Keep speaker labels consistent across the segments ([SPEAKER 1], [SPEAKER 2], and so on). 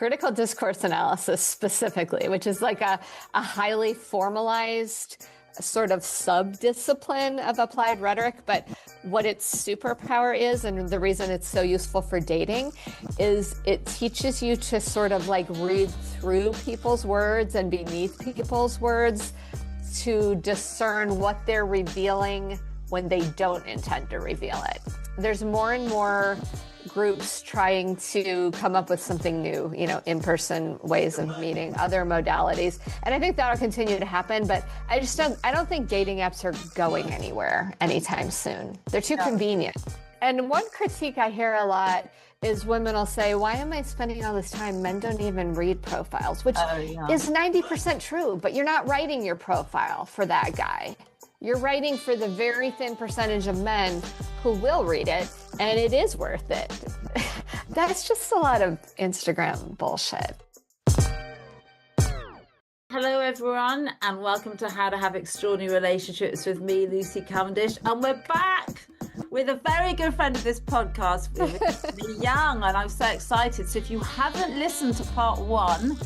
[SPEAKER 1] critical discourse analysis specifically, which is like a highly formalized sort of sub-discipline of applied rhetoric. But what its superpower is, and the reason it's so useful for dating, is it teaches you to sort of like read through people's words and beneath people's words to discern what they're revealing when they don't intend to reveal it. There's more and more groups trying to come up with something new, in-person ways of meeting, other modalities. And I think that'll continue to happen, but I don't think dating apps are going anywhere anytime soon. They're too convenient. And one critique I hear a lot is women will say, why am I spending all this time? Men don't even read profiles, which is 90% true, but you're not writing your profile for that guy. You're writing for the very thin percentage of men who will read it, and it is worth it. That's just a lot of Instagram bullshit.
[SPEAKER 2] Hello, everyone, and welcome to How to Have Extraordinary Relationships with me, Lucy Cavendish. And we're back with a very good friend of this podcast, Jennie Young, and I'm so excited. So if you haven't listened to part one,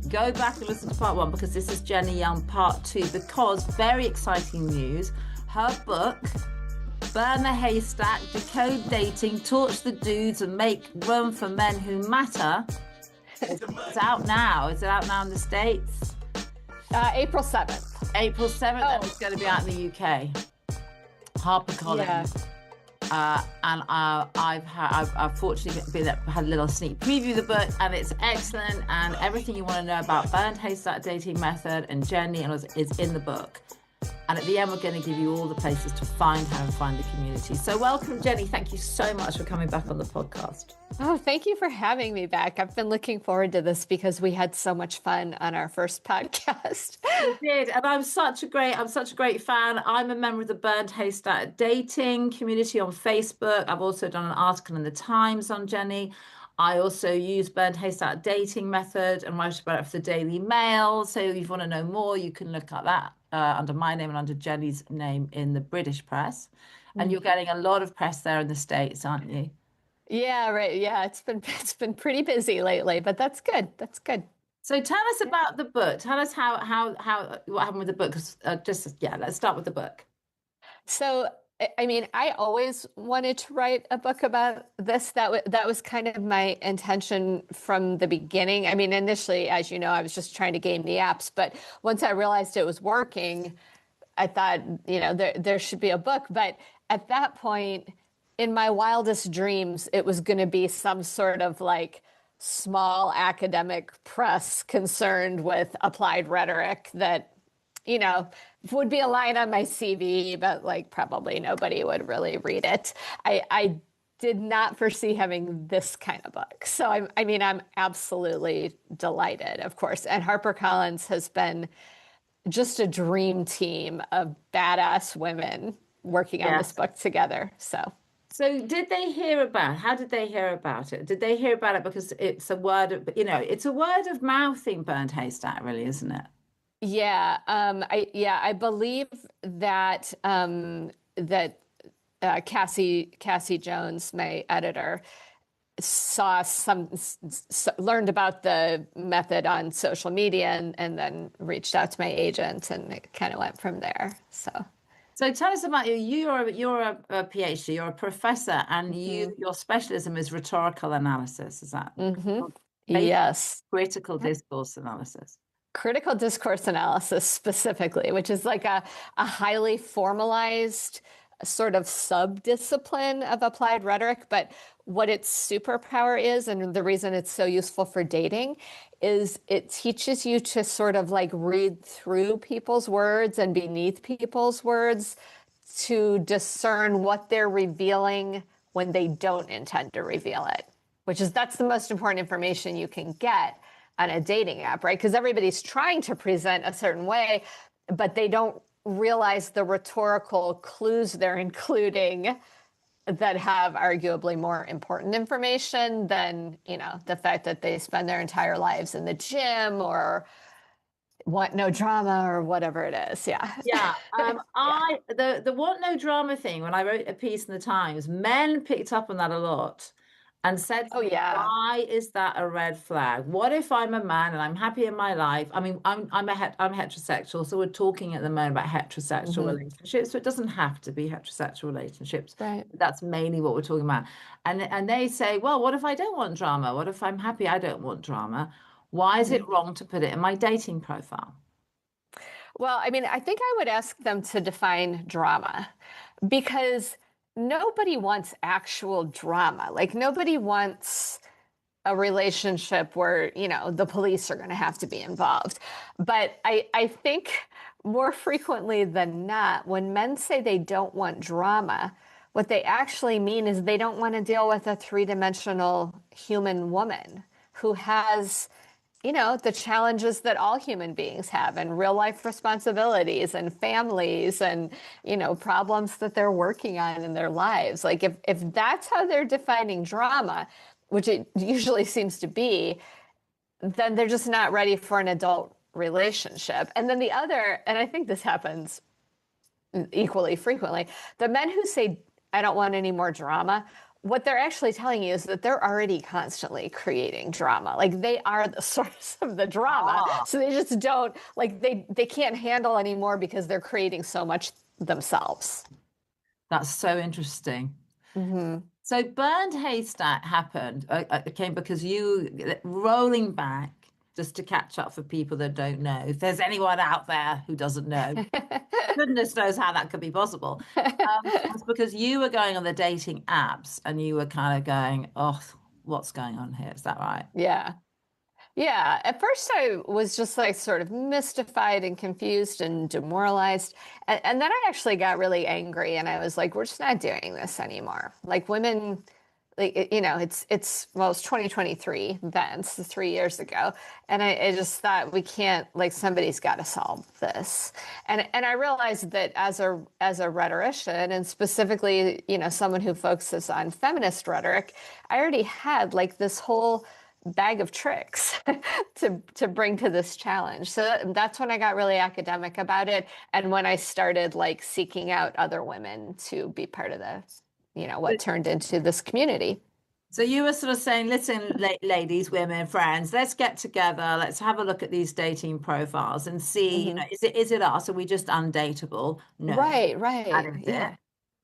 [SPEAKER 2] go back and listen to part one, because this is Jennie Young part two, because very exciting news. Her book, Burn the Haystack, Decode Dating, Torch the Dudes and Make Room for Men Who Matter. It's out now. Is it out now in the States?
[SPEAKER 1] April 7th.
[SPEAKER 2] April 7th, and it's going to be out in the UK. HarperCollins. Yeah. And I've fortunately had a little sneak preview of the book, and it's excellent, and everything you want to know about Burn the Haystack Dating Method and Jennie is in the book. And at the end, we're going to give you all the places to find her and find the community. So welcome, Jennie. Thank you so much for coming back on the podcast.
[SPEAKER 1] Oh, thank you for having me back. I've been looking forward to this because we had so much fun on our first podcast.
[SPEAKER 2] We did, and I'm such a great fan. I'm a member of the Burn the Haystack Dating community on Facebook. I've also done an article in the Times on Jennie. I also use Burn the Haystack Dating Method and write about it for the Daily Mail. So if you want to know more, you can look at that under my name and under Jennie's name in the British press. And you're getting a lot of press there in the States, aren't you?
[SPEAKER 1] Yeah, right. Yeah, it's been pretty busy lately, but that's good. That's good.
[SPEAKER 2] So tell us about the book. Tell us how what happened with the book. Let's start with the book.
[SPEAKER 1] So, I mean, I always wanted to write a book about this. That was kind of my intention from the beginning. I mean, initially, as you know, I was just trying to game the apps, but once I realized it was working, I thought, there should be a book. But at that point, in my wildest dreams, it was going to be some sort of like small academic press concerned with applied rhetoric that, would be a line on my CV, but like probably nobody would really read it. I did not foresee having this kind of book. So I'm absolutely delighted, of course. And HarperCollins has been just a dream team of badass women working on this book together. So
[SPEAKER 2] did they hear about, how did they hear about it? Did they hear about it because it's a word of, it's a word of mouth thing, Burnt Haystack, really, isn't it?
[SPEAKER 1] Yeah. I believe that, Cassie Jones, my editor, learned about the method on social media and then reached out to my agent, and it kind of went from there.
[SPEAKER 2] So tell us about you. You're a PhD, you're a professor, and your specialism is rhetorical analysis. Is that?
[SPEAKER 1] Yes.
[SPEAKER 2] Critical discourse analysis.
[SPEAKER 1] Critical discourse analysis specifically, which is like a highly formalized sort of sub-discipline of applied rhetoric. But what its superpower is, and the reason it's so useful for dating, is it teaches you to sort of like read through people's words and beneath people's words to discern what they're revealing when they don't intend to reveal it, that's the most important information you can get on a dating app, right? Because everybody's trying to present a certain way, but they don't realize the rhetorical clues they're including that have arguably more important information than, the fact that they spend their entire lives in the gym or want no drama or whatever it is. Yeah.
[SPEAKER 2] Yeah. The want no drama thing, when I wrote a piece in the Times, men picked up on that a lot. and said to
[SPEAKER 1] Oh,
[SPEAKER 2] me,
[SPEAKER 1] yeah.
[SPEAKER 2] why is that a red flag? What if I'm a man and I'm happy in my life? I mean, I'm heterosexual, so we're talking at the moment about heterosexual relationships. So it doesn't have to be heterosexual relationships.
[SPEAKER 1] Right.
[SPEAKER 2] That's mainly what we're talking about. And they say, well, what if I don't want drama? What if I'm happy? I don't want drama. Why is it wrong to put it in my dating profile?
[SPEAKER 1] Well, I mean, I think I would ask them to define drama because nobody wants actual drama. Like, nobody wants a relationship where, the police are going to have to be involved. But I think more frequently than not, when men say they don't want drama, what they actually mean is they don't want to deal with a three-dimensional human woman who has the challenges that all human beings have and real life responsibilities and families and, problems that they're working on in their lives. Like if that's how they're defining drama, which it usually seems to be, then they're just not ready for an adult relationship. And then the other, and I think this happens equally frequently, the men who say, I don't want any more drama, what they're actually telling you is that they're already constantly creating drama. Like they are the source of the drama. So they just don't, like they can't handle anymore because they're creating so much themselves.
[SPEAKER 2] That's so interesting. So Burned Haystack happened, because you, rolling back, just to catch up for people that don't know, if there's anyone out there who doesn't know, goodness knows how that could be possible. It's because you were going on the dating apps and you were kind of going, oh, what's going on here? Is that right?
[SPEAKER 1] Yeah. Yeah. At first, I was just like sort of mystified and confused and demoralized. And then I actually got really angry and I was like, we're just not doing this anymore. Like women, like, it's 2023 then, so 3 years ago. And I just thought we can't, like, somebody's got to solve this. And I realized that as a rhetorician and specifically, someone who focuses on feminist rhetoric, I already had like this whole bag of tricks to bring to this challenge. So that's when I got really academic about it. And when I started like seeking out other women to be part of the, what turned into this community.
[SPEAKER 2] So you were sort of saying, listen, ladies, women, friends, let's get together. Let's have a look at these dating profiles and see, is it us? Are we just undateable? No.
[SPEAKER 1] Right.
[SPEAKER 2] That is
[SPEAKER 1] Yeah.
[SPEAKER 2] it.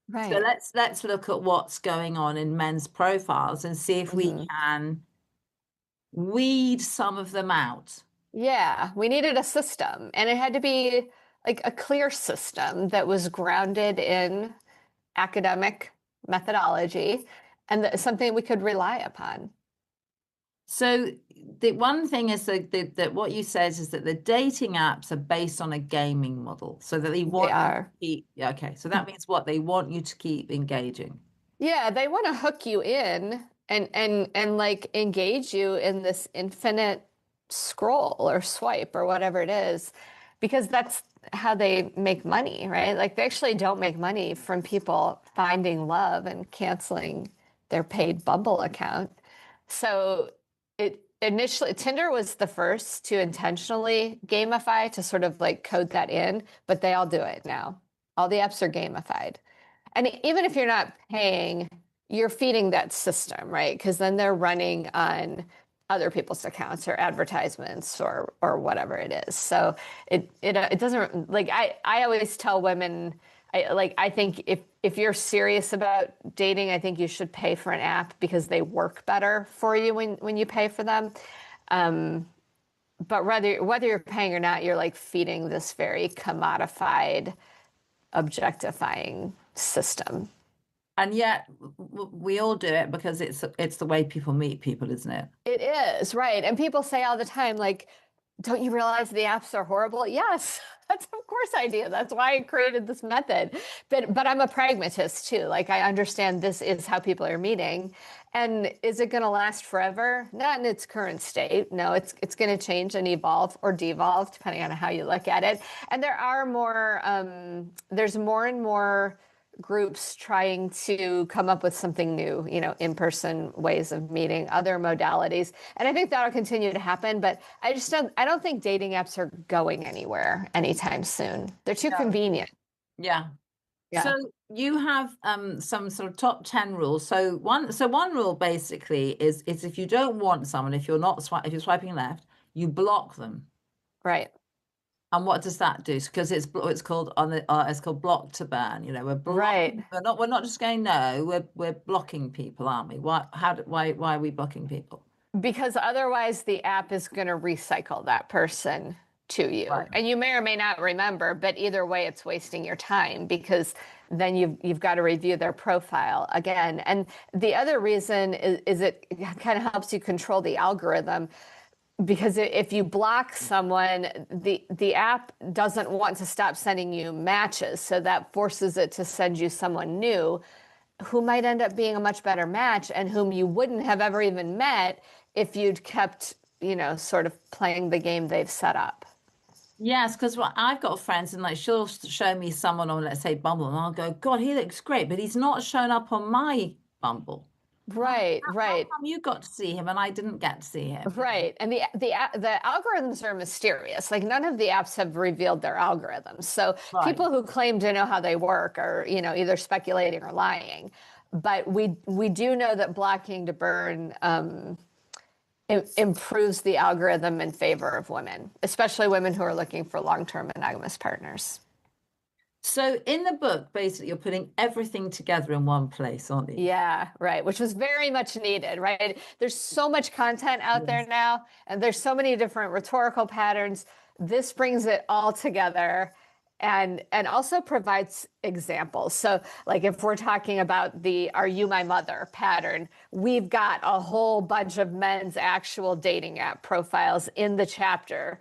[SPEAKER 1] Right.
[SPEAKER 2] So let's look at what's going on in men's profiles and see if we can weed some of them out.
[SPEAKER 1] Yeah, we needed a system, and it had to be like a clear system that was grounded in academic methodology and something we could rely upon.
[SPEAKER 2] So the one thing is that what you said is that the dating apps are based on a gaming model, so that they
[SPEAKER 1] are.
[SPEAKER 2] Okay, so that means what? They want you to keep engaging.
[SPEAKER 1] Yeah, they want to hook you in and like engage you in this infinite scroll or swipe or whatever it is, because that's how they make money, right? Like they actually don't make money from people finding love and canceling their paid Bumble account. So initially Tinder was the first to intentionally gamify, to sort of like code that in, but they all do it now. All the apps are gamified. And even if you're not paying, you're feeding that system, right? Because then they're running on other people's accounts or advertisements or whatever it is. So it doesn't, like, I always tell women, I think if you're serious about dating, I think you should pay for an app because they work better for you when you pay for them. But whether you're paying or not, you're like feeding this very commodified, objectifying system.
[SPEAKER 2] And yet we all do it because it's the way people meet people, isn't it?
[SPEAKER 1] It is, right. And people say all the time, like, don't you realize the apps are horrible? Yes, that's of course I do. That's why I created this method. But I'm a pragmatist too. Like I understand this is how people are meeting. And is it going to last forever? Not in its current state. No, it's going to change and evolve or devolve depending on how you look at it. And there are there's more and more groups trying to come up with something new, in-person ways of meeting, other modalities. And I think that'll continue to happen, but I don't think dating apps are going anywhere anytime soon. They're too convenient.
[SPEAKER 2] Yeah.
[SPEAKER 1] Yeah.
[SPEAKER 2] So you have some sort of top 10 rules. So one rule basically is if you don't want someone, if you're swiping left, you block them.
[SPEAKER 1] Right.
[SPEAKER 2] And what does that do? Because it's called it's called block to burn. You know, we're blocking,
[SPEAKER 1] Right.
[SPEAKER 2] we're not just going no, we're blocking people, aren't we? Why are we blocking people?
[SPEAKER 1] Because otherwise the app is going to recycle that person to you.
[SPEAKER 2] Right.
[SPEAKER 1] And you may or may not remember, but either way it's wasting your time, because then you've got to review their profile again. And the other reason is it kind of helps you control the algorithm, because if you block someone, the app doesn't want to stop sending you matches, so that forces it to send you someone new who might end up being a much better match and whom you wouldn't have ever even met if you'd kept, sort of playing the game they've set up.
[SPEAKER 2] Yes, because I've got friends, and like she'll show me someone on, let's say, Bumble, and I'll go, God, he looks great, but he's not shown up on my Bumble.
[SPEAKER 1] Right, right.
[SPEAKER 2] How come you got to see him and I didn't get to see him?
[SPEAKER 1] Right. And the algorithms are mysterious. Like, none of the apps have revealed their algorithms. So people who claim to know how they work are, either speculating or lying. But we do know that blocking to burn improves the algorithm in favor of women, especially women who are looking for long-term monogamous partners.
[SPEAKER 2] So in the book, basically, you're putting everything together in one place, aren't you?
[SPEAKER 1] Yeah, right. Which was very much needed, right? There's so much content out there now, and there's so many different rhetorical patterns. This brings it all together and also provides examples. So like if we're talking about the "Are you my mother" pattern, we've got a whole bunch of men's actual dating app profiles in the chapter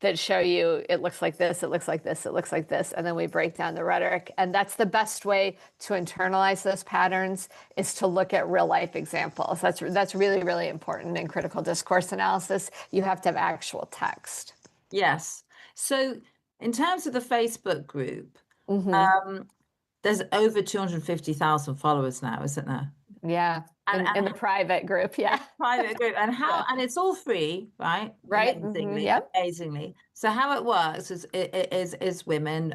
[SPEAKER 1] that show you it looks like this, it looks like this, it looks like this, and then we break down the rhetoric. And that's the best way to internalize those patterns, is to look at real life examples. That's really, really important in critical discourse analysis. You have to have actual text.
[SPEAKER 2] Yes. So in terms of the Facebook group, there's over 250,000 followers now, isn't there?
[SPEAKER 1] Yeah. In the private group, yeah.
[SPEAKER 2] Private group. And and it's all free, right?
[SPEAKER 1] Right.
[SPEAKER 2] Amazingly. So how it works is women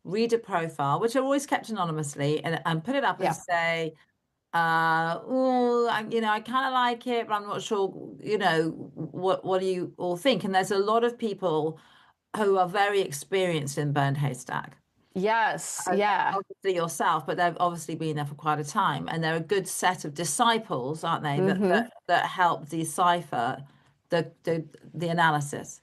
[SPEAKER 2] read a profile, which are always kept anonymously, and put it up and say, I kind of like it, but I'm not sure, what do you all think? And there's a lot of people who are very experienced in Burn Haystack.
[SPEAKER 1] Yes, yeah.
[SPEAKER 2] Obviously yourself, but they've obviously been there for quite a time, and they're a good set of disciples, aren't they? That help decipher the analysis.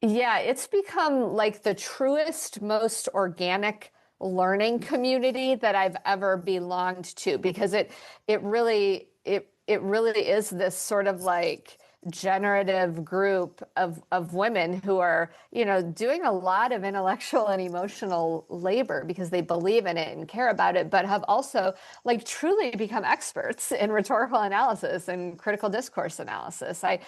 [SPEAKER 1] Yeah, it's become like the truest, most organic learning community that I've ever belonged to, because it really is this sort of like generative group of women who are, doing a lot of intellectual and emotional labor because they believe in it and care about it, but have also like truly become experts in rhetorical analysis and critical discourse analysis. I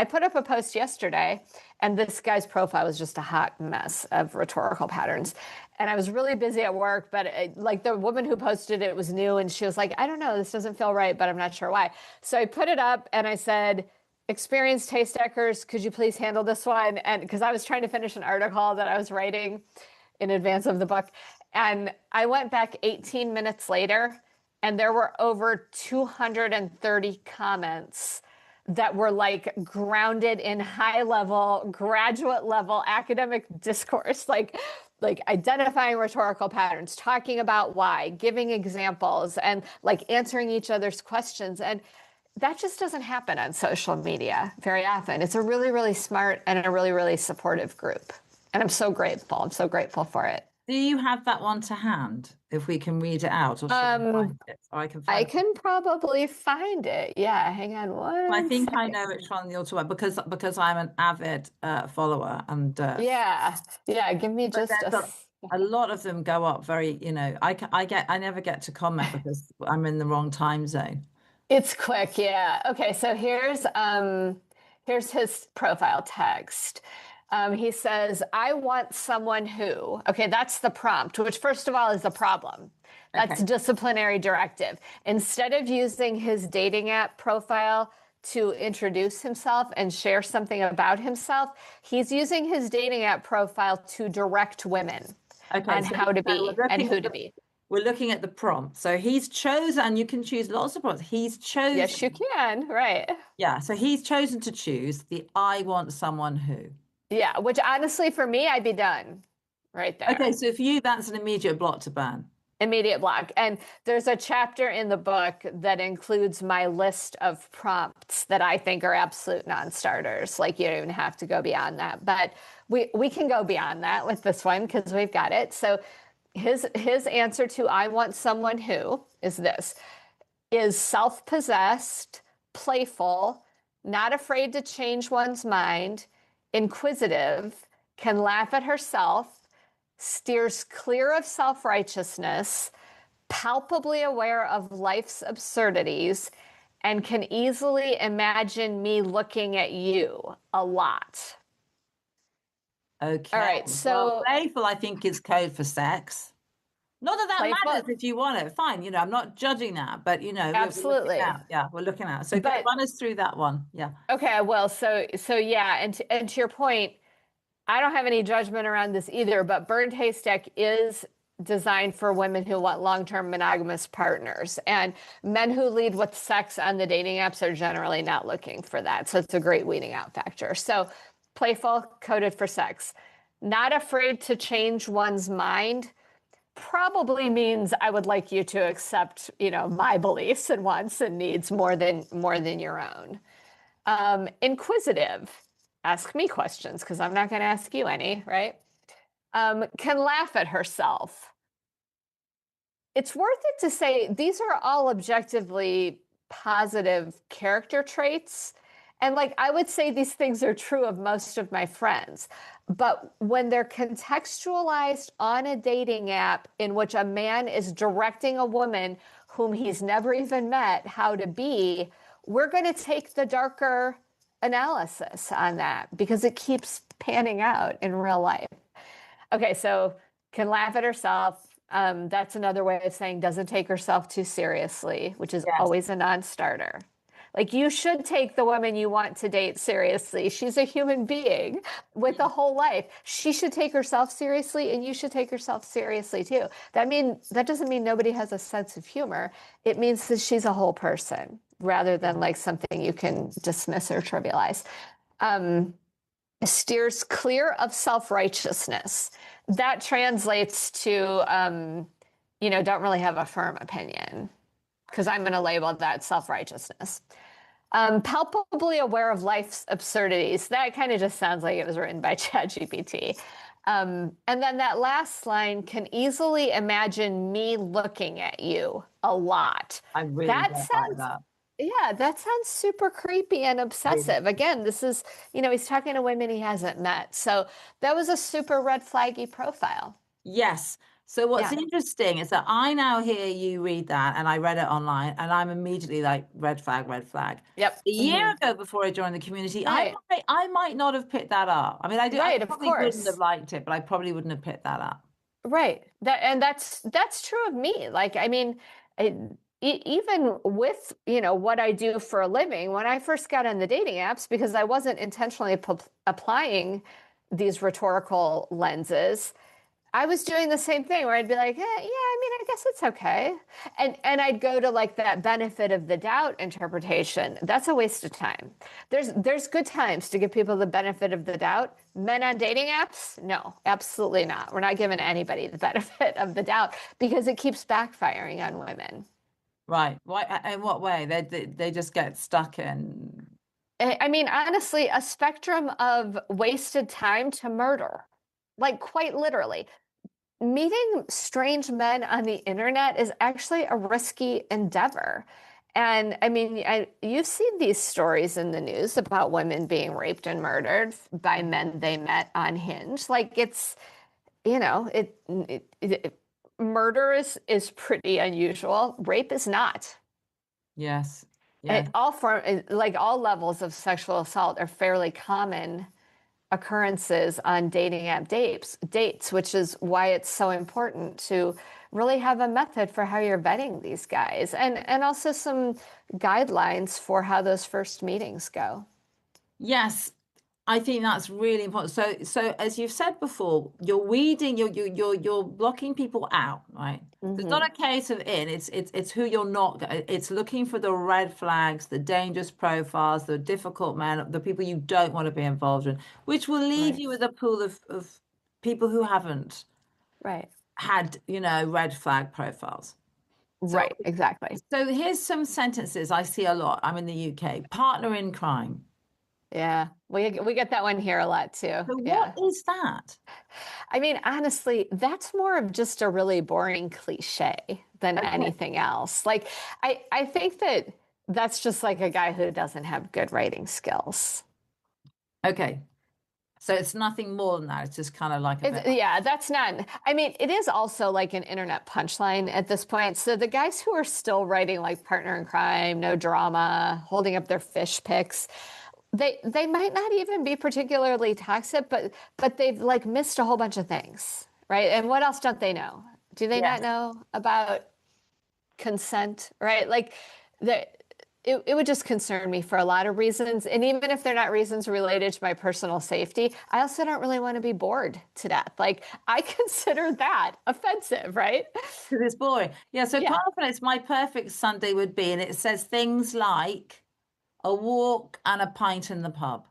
[SPEAKER 1] put up a post yesterday, and this guy's profile was just a hot mess of rhetorical patterns. And I was really busy at work, but like the woman who posted it was new, and she was like, I don't know, this doesn't feel right, but I'm not sure why. So I put it up and I said, experienced haystackers, could you please handle this one? And because I was trying to finish an article that I was writing in advance of the book. And I went back 18 minutes later, and there were over 230 comments that were like grounded in high level, graduate level academic discourse, like identifying rhetorical patterns, talking about why, giving examples, and like answering each other's questions. And that just doesn't happen on social media very often. It's a really, really smart and a really, really supportive group. And I'm so grateful. I'm so grateful for it.
[SPEAKER 2] Do you have that one to hand, if we can read it out? Or find it? Or I can
[SPEAKER 1] probably find it. Yeah, hang on one
[SPEAKER 2] I think
[SPEAKER 1] second.
[SPEAKER 2] I know which one you're talking about, because I'm an avid follower. And
[SPEAKER 1] yeah, give me just
[SPEAKER 2] a lot of them go up very, I never get to comment because I'm in the wrong time zone.
[SPEAKER 1] It's quick, yeah. Okay, so here's his profile text. He says, I want someone who, okay, that's the prompt, which first of all is a problem. That's disciplinary directive. Instead of using his dating app profile to introduce himself and share something about himself, he's using his dating app profile to direct women on how to be and who to be.
[SPEAKER 2] we're looking at the prompt. So he's chosen, and you can choose lots of prompts. He's chosen.
[SPEAKER 1] Yes, you can. Right.
[SPEAKER 2] Yeah. So he's chosen to choose the I want someone who.
[SPEAKER 1] Yeah. Which honestly, for me, I'd be done right there.
[SPEAKER 2] Okay. So for you, that's an immediate block to burn.
[SPEAKER 1] Immediate block. And there's a chapter in the book that includes my list of prompts that I think are absolute non-starters. Like you don't even have to go beyond that. But we can go beyond that with this one because we've got it. So his answer to I want someone who is this: is self-possessed, playful, not afraid to change one's mind, inquisitive, can laugh at herself, steers clear of self-righteousness, palpably aware of life's absurdities, and can easily imagine me looking at you a lot.
[SPEAKER 2] Okay.
[SPEAKER 1] All right. So
[SPEAKER 2] well, playful, I think, is code for sex. Not that
[SPEAKER 1] playful
[SPEAKER 2] matters if you want it. Fine. You know, I'm not judging that, but you know,
[SPEAKER 1] absolutely.
[SPEAKER 2] we're looking at. So run us through that one. Yeah.
[SPEAKER 1] Okay. Well, so yeah, and to your point, I don't have any judgment around this either, but Burn the Haystack is designed for women who want long-term monogamous partners. And men who lead with sex on the dating apps are generally not looking for that. So it's a great weeding out factor. So playful, coded for sex. Not afraid to change one's mind probably means I would like you to accept, my beliefs and wants and needs more than your own. Inquisitive. Ask me questions because I'm not going to ask you any, right? Can laugh at herself. It's worth it to say these are all objectively positive character traits. And I would say these things are true of most of my friends. But when they're contextualized on a dating app in which a man is directing a woman whom he's never even met how to be, we're going to take the darker analysis on that because it keeps panning out in real life. Okay, so can laugh at herself. That's another way of saying doesn't take herself too seriously, which is always a non-starter. You should take the woman you want to date seriously. She's a human being with a whole life. She should take herself seriously, and you should take yourself seriously too. That doesn't mean nobody has a sense of humor. It means that she's a whole person rather than something you can dismiss or trivialize. Steers clear of self-righteousness. That translates to, don't really have a firm opinion, because I'm going to label that self-righteousness. Palpably aware of life's absurdities. That kind of just sounds like it was written by ChatGPT. And then that last line, can easily imagine me looking at you a lot.
[SPEAKER 2] I really like that.
[SPEAKER 1] Yeah, that sounds super creepy and obsessive. Again, this is, he's talking to women he hasn't met. So that was a super red flaggy profile.
[SPEAKER 2] Yes. So what's interesting is that I now hear you read that, and I read it online, and I'm immediately like, red flag, red flag.
[SPEAKER 1] Yep.
[SPEAKER 2] A year ago, before I joined the community, right. I might not have picked that up. I mean, I probably wouldn't have liked it, but I probably wouldn't have picked that up.
[SPEAKER 1] Right. That's true of me. Even with, what I do for a living, when I first got on the dating apps, because I wasn't intentionally applying these rhetorical lenses, I was doing the same thing where I'd be like, I guess it's okay. And I'd go to that benefit of the doubt interpretation. That's a waste of time. There's good times to give people the benefit of the doubt. Men on dating apps? No, absolutely not. We're not giving anybody the benefit of the doubt because it keeps backfiring on women.
[SPEAKER 2] Right. Why? In what way? They just get stuck in.
[SPEAKER 1] I mean, honestly, a spectrum of wasted time to murder, quite literally. Meeting strange men on the internet is actually a risky endeavor. And I mean, you've seen these stories in the news about women being raped and murdered by men they met on Hinge. Murder is pretty unusual. Rape is not.
[SPEAKER 2] Yes.
[SPEAKER 1] And all levels of sexual assault are fairly common occurrences on dating app dates, which is why it's so important to really have a method for how you're vetting these guys and also some guidelines for how those first meetings go.
[SPEAKER 2] Yes. I think that's really important. So as you've said before, you're weeding, you're blocking people out, right? So it's not a case of it's who you're not. It's looking for the red flags, the dangerous profiles, the difficult men, the people you don't want to be involved in, which will leave you with a pool of people who haven't had, red flag profiles.
[SPEAKER 1] Right, exactly.
[SPEAKER 2] So here's some sentences I see a lot. I'm in the UK. Partner in crime.
[SPEAKER 1] Yeah, we get that one here a lot too.
[SPEAKER 2] So
[SPEAKER 1] Yeah.
[SPEAKER 2] what is that?
[SPEAKER 1] I mean, honestly, that's more of just a really boring cliche than anything else. Like, I think that's just like a guy who doesn't have good writing skills.
[SPEAKER 2] Okay. So it's nothing more than that. It's just kind of like
[SPEAKER 1] yeah, that's not. I mean, it is also like an internet punchline at this point. So the guys who are still writing like partner in crime, no drama, holding up their fish pics, they might not even be particularly toxic, but they've like missed a whole bunch of things, right? And what else don't they know? Do they not know about consent, right? Like it would just concern me for a lot of reasons. And even if they're not reasons related to my personal safety, I also don't really want to be bored to death. Like, I consider that offensive, right?
[SPEAKER 2] Because it's boring. Yeah, so confidence, my perfect Sunday would be, and it says things like a walk and a pint in the pub.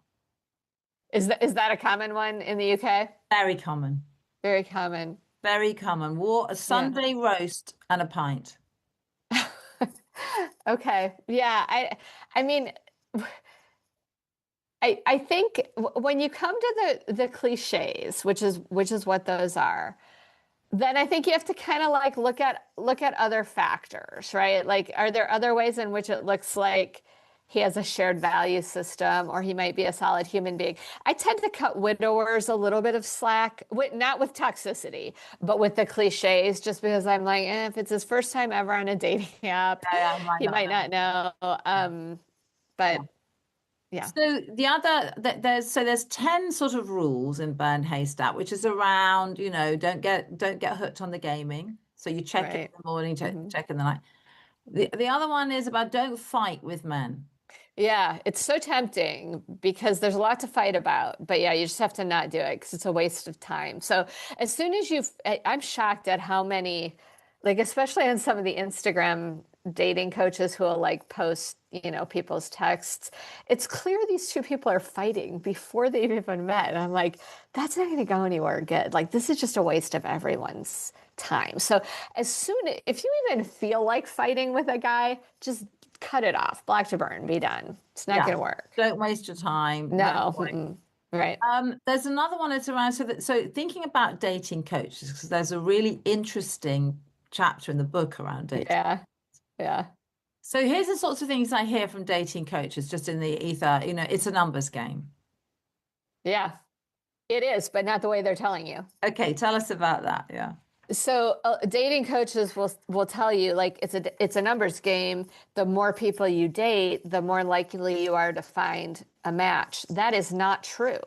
[SPEAKER 1] Is that a common one in the UK?
[SPEAKER 2] Very common.
[SPEAKER 1] Very common.
[SPEAKER 2] Very common. A Sunday roast and a pint.
[SPEAKER 1] Okay. Yeah. I mean, I think when you come to the cliches, which is what those are, then I think you have to kind of like look at other factors, right? Like, are there other ways in which it looks like he has a shared value system, or he might be a solid human being? I tend to cut widowers a little bit of slack, not with toxicity, but with the cliches, just because I'm like, if it's his first time ever on a dating app, he might not know. But yeah.
[SPEAKER 2] So there's 10 sort of rules in Burn Haystack, which is around, don't get hooked on the gaming. So you check in the morning, check in the night. The other one is about don't fight with men.
[SPEAKER 1] Yeah, it's so tempting because there's a lot to fight about. But yeah, you just have to not do it because it's a waste of time. So as soon as I'm shocked at how many, like, especially on some of the Instagram dating coaches who will like post, people's texts, it's clear these two people are fighting before they've even met. And I'm like, that's not going to go anywhere good. Like, this is just a waste of everyone's time. So if you even feel like fighting with a guy, just cut it off, block to burn, be done. It's not going to work.
[SPEAKER 2] Don't waste your time.
[SPEAKER 1] No. Right.
[SPEAKER 2] There's another one that's around. So thinking about dating coaches, because there's a really interesting chapter in the book around dating.
[SPEAKER 1] Yeah.
[SPEAKER 2] So here's the sorts of things I hear from dating coaches just in the ether. It's a numbers game.
[SPEAKER 1] Yeah, it is, but not the way they're telling you.
[SPEAKER 2] Okay, tell us about that. Yeah.
[SPEAKER 1] So dating coaches will tell you, like, it's a numbers game. The more people you date, the more likely you are to find a match. That is not true.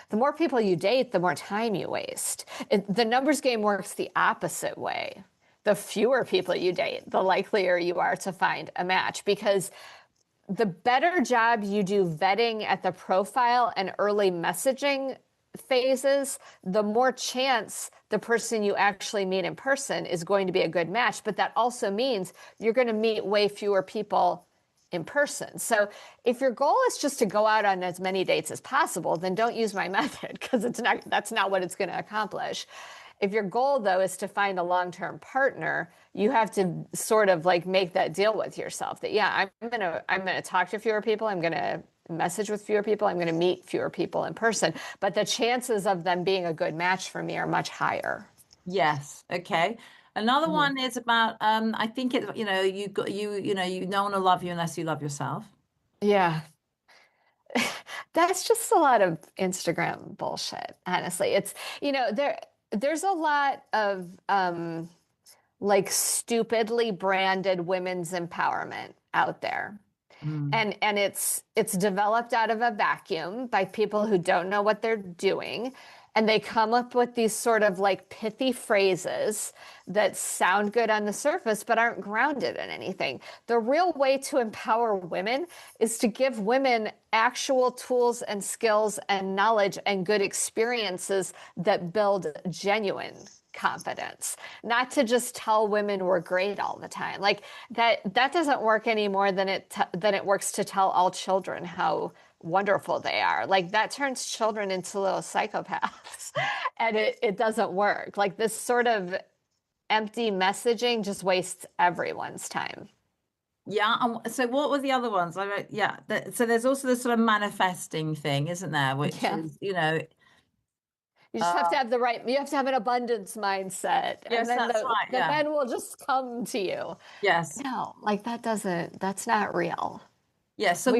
[SPEAKER 1] The more people you date, the more time you waste. The numbers game works the opposite way. The fewer people you date, the likelier you are to find a match, because the better job you do vetting at the profile and early messaging phases, the more chance the person you actually meet in person is going to be a good match. But that also means you're going to meet way fewer people in person. So if your goal is just to go out on as many dates as possible, then don't use my method, because that's not what it's going to accomplish. If your goal, though, is to find a long-term partner, you have to sort of like make that deal with yourself that, yeah, I'm gonna talk to fewer people, I'm gonna message with fewer people, I'm gonna meet fewer people in person, but the chances of them being a good match for me are much higher.
[SPEAKER 2] Yes. Okay. Another one is about I think it you no one will love you unless you love yourself.
[SPEAKER 1] Yeah. That's just a lot of Instagram bullshit, honestly. It's there's a lot of like stupidly branded women's empowerment out there. And it's developed out of a vacuum by people who don't know what they're doing. and they come up with these sort of like pithy phrases that sound good on the surface but aren't grounded in anything. The real way to empower women is to give women actual tools and skills and knowledge and good experiences that build genuine confidence, not to just tell women we're great all the time. Like that doesn't work any more than it works to tell all children how wonderful they are. Like that turns children into little psychopaths and it doesn't work. Like this sort of empty messaging just wastes everyone's time.
[SPEAKER 2] Yeah. So what were the other ones? I wrote, yeah. So there's also this sort of manifesting thing, isn't there? Which is,
[SPEAKER 1] you just have to have you have to have an abundance mindset.
[SPEAKER 2] Yes,
[SPEAKER 1] and then
[SPEAKER 2] that's right.
[SPEAKER 1] the men will just come to you.
[SPEAKER 2] Yes.
[SPEAKER 1] No, like that's not real.
[SPEAKER 2] Yeah. So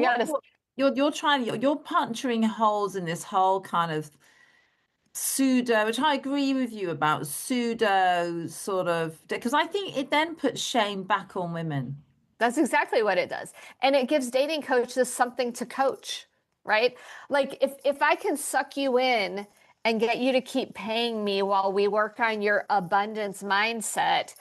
[SPEAKER 2] you're puncturing holes in this whole kind of pseudo, which I agree with you about, pseudo sort of, because I think it then puts shame back on women.
[SPEAKER 1] That's exactly what it does. And it gives dating coaches something to coach, right? Like if I can suck you in and get you to keep paying me while we work on your abundance mindset,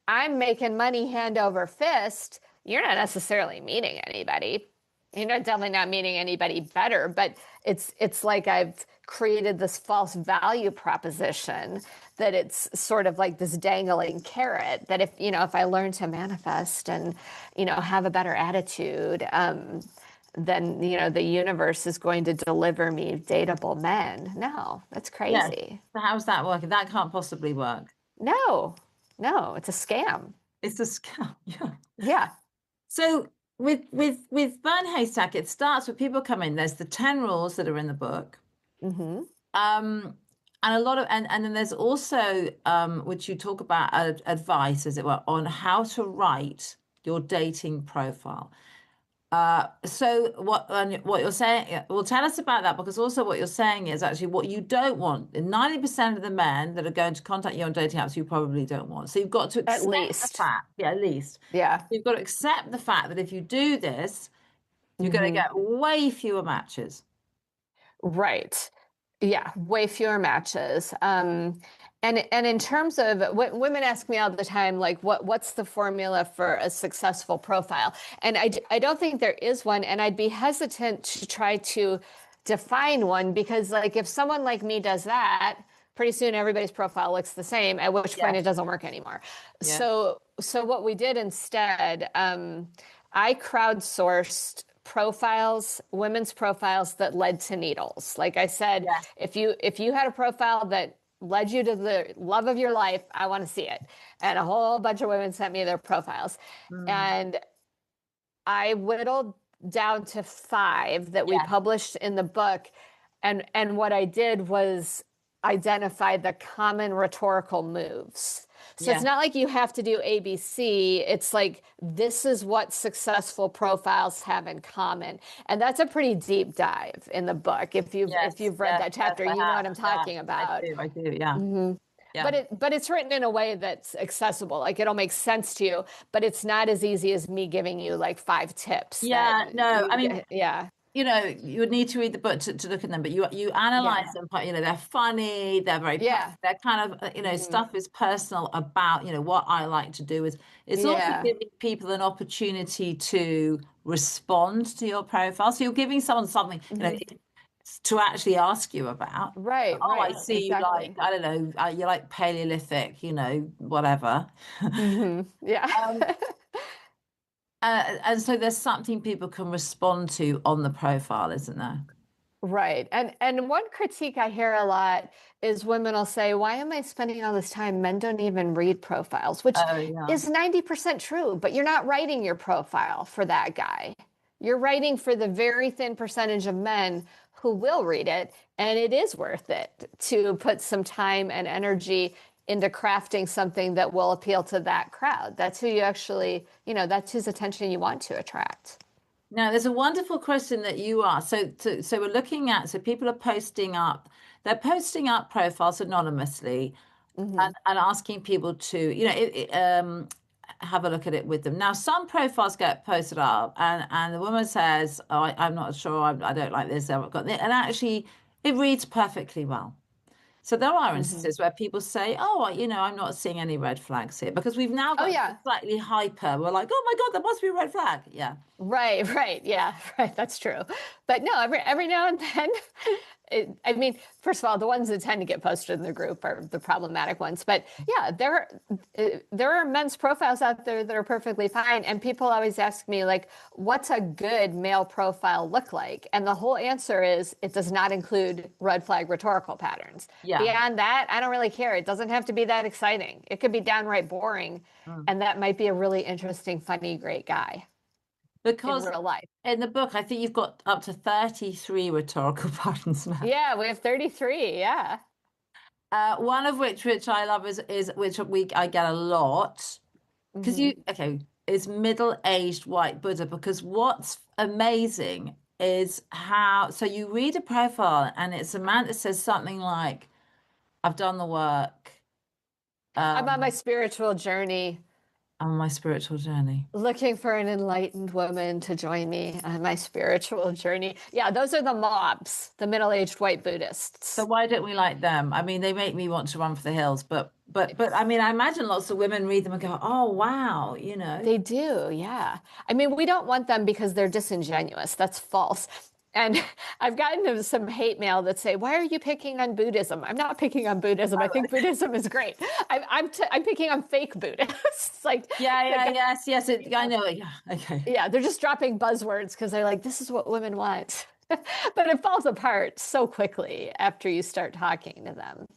[SPEAKER 1] I'm making money hand over fist. You're not necessarily meeting anybody. You're definitely not meeting anybody better, but it's like I've created this false value proposition that it's sort of like this dangling carrot that if I learn to manifest and, have a better attitude, then, the universe is going to deliver me dateable men. No, that's crazy.
[SPEAKER 2] Yes. So how's that working? That can't possibly work.
[SPEAKER 1] No, it's a scam.
[SPEAKER 2] It's a scam. Yeah.
[SPEAKER 1] Yeah.
[SPEAKER 2] So with Burn Haystack, it starts with people come in. There's the 10 rules that are in the book.
[SPEAKER 1] Mm-hmm.
[SPEAKER 2] And a lot of, and then there's also, which you talk about advice, as it were, on how to write your dating profile. So what you're saying, well, tell us about that, because also what you're saying is actually what you don't want. 90% of the men that are going to contact you on dating apps, you probably don't want. So you've got to accept the fact. Yeah, at least.
[SPEAKER 1] Yeah.
[SPEAKER 2] You've got to accept the fact that if you do this, you're going to get way fewer matches.
[SPEAKER 1] Right. Yeah, way fewer matches. And in terms of women ask me all the time, like, what's the formula for a successful profile? And I don't think there is one, and I'd be hesitant to try to define one, because like if someone like me does that, pretty soon everybody's profile looks the same, at which point it doesn't work anymore. Yeah. So what we did instead, I crowdsourced profiles, women's profiles that led to needles. Like I said, if you had a profile that led you to the love of your life, I want to see it. And a whole bunch of women sent me their profiles. And I whittled down to 5 that we published in the book. And what I did was identify the common rhetorical moves. So it's not like you have to do ABC. It's like, this is what successful profiles have in common. And that's a pretty deep dive in the book. If you've read that chapter, you know what I'm talking about.
[SPEAKER 2] I do, yeah.
[SPEAKER 1] Mm-hmm. Yeah. But it's written in a way that's accessible. Like it'll make sense to you, but it's not as easy as me giving you like 5 tips.
[SPEAKER 2] You would need to read the book to look at them, but you analyze them. They're funny, they're very they're kind of stuff is personal about what I like to do is it's also giving people an opportunity to respond to your profile. So you're giving someone something to actually ask you about.
[SPEAKER 1] Right.
[SPEAKER 2] I see you like, I don't know, you like Paleolithic, whatever.
[SPEAKER 1] Yeah.
[SPEAKER 2] And so there's something people can respond to on the profile, isn't there?
[SPEAKER 1] Right. And one critique I hear a lot is women will say, why am I spending all this time? Men don't even read profiles, which is 90% true, but you're not writing your profile for that guy. You're writing for the very thin percentage of men who will read it. And it is worth it to put some time and energy into crafting something that will appeal to that crowd. That's who you actually, that's whose attention you want to attract.
[SPEAKER 2] Now, there's a wonderful question that you asked. So we're looking at, so people are they're posting up profiles anonymously and asking people to, have a look at it with them. Now, some profiles get posted up and the woman says, I'm not sure, I don't like this, I haven't got this. And actually, it reads perfectly well. So there are
[SPEAKER 1] Hmm.
[SPEAKER 2] instances where people say, "Oh, I'm not seeing any red flags here," because we've now
[SPEAKER 1] Oh
[SPEAKER 2] got
[SPEAKER 1] yeah.
[SPEAKER 2] slightly hyper. We're like, "Oh my God, there must be a red flag." Yeah.
[SPEAKER 1] Right, right. Yeah, right. That's true. But no, every now and then, I mean, first of all, the ones that tend to get posted in the group are the problematic ones. But yeah, there are men's profiles out there that are perfectly fine. And people always ask me, like, what's a good male profile look like? And the whole answer is it does not include red flag rhetorical patterns.
[SPEAKER 2] Yeah.
[SPEAKER 1] Beyond that, I don't really care. It doesn't have to be that exciting. It could be downright boring.
[SPEAKER 2] Mm.
[SPEAKER 1] And that might be a really interesting, funny, great guy in
[SPEAKER 2] Because
[SPEAKER 1] real life.
[SPEAKER 2] in the book, I think you've got up to 33 rhetorical patterns now.
[SPEAKER 1] Yeah, we have 33. Yeah.
[SPEAKER 2] One of which I love is which I get a lot because
[SPEAKER 1] Hmm.
[SPEAKER 2] is middle-aged white Buddha, because what's amazing is how, so you read a profile and it's a man that says something like, "I've done the work,
[SPEAKER 1] I'm on my
[SPEAKER 2] um,
[SPEAKER 1] spiritual journey,
[SPEAKER 2] I'm on my spiritual journey."
[SPEAKER 1] looking for an enlightened woman to join me on my spiritual journey. Yeah, those are the mobs, the middle-aged white
[SPEAKER 2] So
[SPEAKER 1] Buddhists.
[SPEAKER 2] why don't we like them? I mean, they make me want to run for the hills, but I mean, I imagine lots of women read them and go, "Oh, wow, you know."
[SPEAKER 1] They do, yeah. I mean, we don't want them because they're disingenuous. That's false. And I've gotten some hate mail that say, "Why are you picking on Buddhism?" I'm not picking on Buddhism. I think Buddhism is great. I'm picking on fake Buddhists, like
[SPEAKER 2] Yeah,
[SPEAKER 1] the
[SPEAKER 2] yeah,
[SPEAKER 1] guy.
[SPEAKER 2] yes, I know. Yeah, okay.
[SPEAKER 1] Yeah, they're just dropping buzzwords because they're like, "This is what women want." But it falls apart so quickly after you start talking to them.